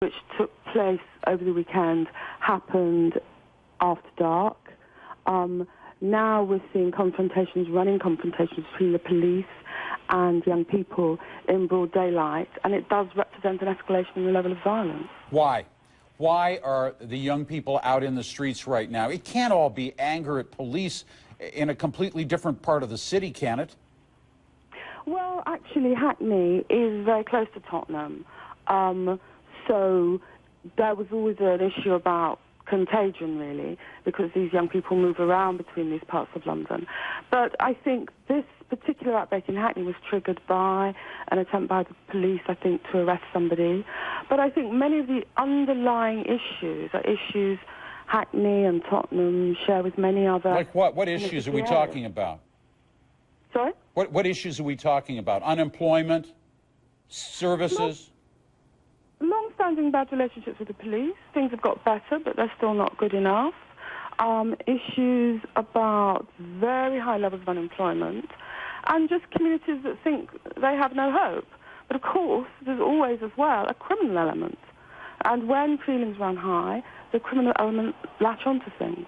which took place over the weekend, happened after dark. Now we're seeing running confrontations between the police and young people in broad daylight, and it does represent an escalation in the level of violence. Why? Why are the young people out in the streets right now? It can't all be anger at police in a completely different part of the city, can it? Well, actually, Hackney is very close to Tottenham, so there was always an issue about contagion, really, because these young people move around between these parts of London. But I think this particular outbreak in Hackney was triggered by an attempt by the police, I think, to arrest somebody. But I think many of the underlying issues are issues Hackney and Tottenham share with many other... Like what? What issues are we talking about? Sorry? What issues are we talking about? Unemployment? Services? Long-standing bad relationships with the police. Things have got better, but they're still not good enough. Issues about very high levels of unemployment, and just communities that think they have no hope. But of course, there's always as well a criminal element. And when feelings run high, the criminal element latch onto things.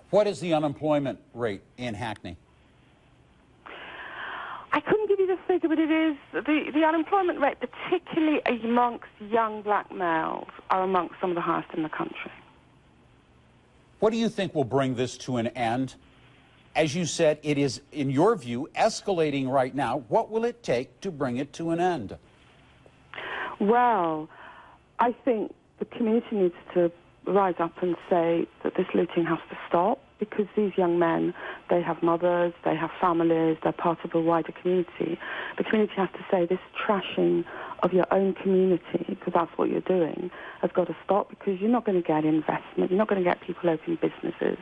What is the unemployment rate in Hackney? I couldn't give you the figure, but it is the unemployment rate, particularly amongst young black males, are amongst some of the highest in the country. What do you think will bring this to an end? As you said, it is, in your view, escalating right now. What will it take to bring it to an end? Well, I think the community needs to rise up and say that this looting has to stop, because these young men, they have mothers, they have families, they're part of a wider community. The community has to say this trashing of your own community, because that's what you're doing, has got to stop, because you're not going to get investment, you're not going to get people opening businesses.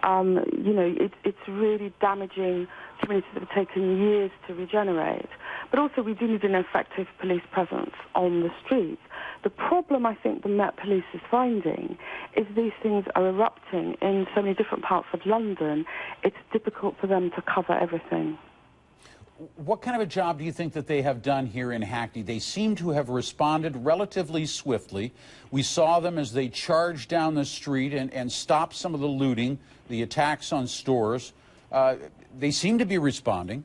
You know, it's really damaging communities that have taken years to regenerate. But also we do need an effective police presence on the streets. The problem I think the Met Police is finding is these things are erupting in so many different parts of London, it's difficult for them to cover everything. What kind of a job do you think that they have done here in Hackney? They seem to have responded relatively swiftly. We saw them as they charged down the street and stopped some of the looting, the attacks on stores. They seem to be responding.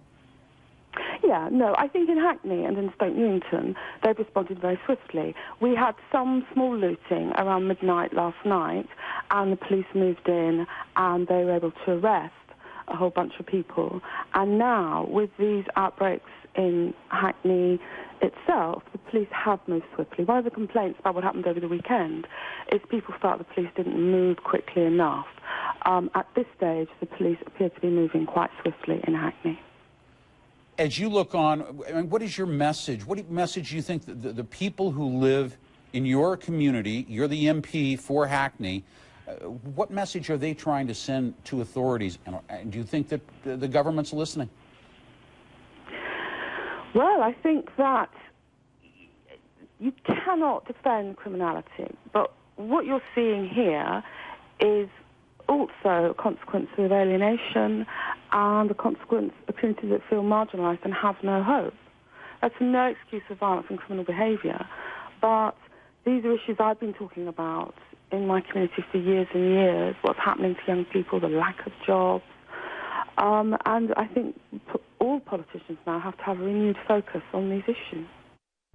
Yeah, no, I think in Hackney and in Stoke Newington, they've responded very swiftly. We had some small looting around midnight last night, and the police moved in and they were able to arrest a whole bunch of people. And now, with these outbreaks in Hackney itself, the police have moved swiftly. One of the complaints about what happened over the weekend is people felt the police didn't move quickly enough. At this stage, the police appear to be moving quite swiftly in Hackney. As you look on, I mean, what is your message? What message do you think the people who live in your community, you're the MP for Hackney, what message are they trying to send to authorities? And do you think that the government's listening? Well, I think that you cannot defend criminality, but what you're seeing here is also a consequence of alienation and a consequence of communities that feel marginalised and have no hope. That's no excuse for violence and criminal behaviour, but these are issues I've been talking about in my community for years and years, what's happening to young people, the lack of jobs, and I think all politicians now have to have a renewed focus on these issues.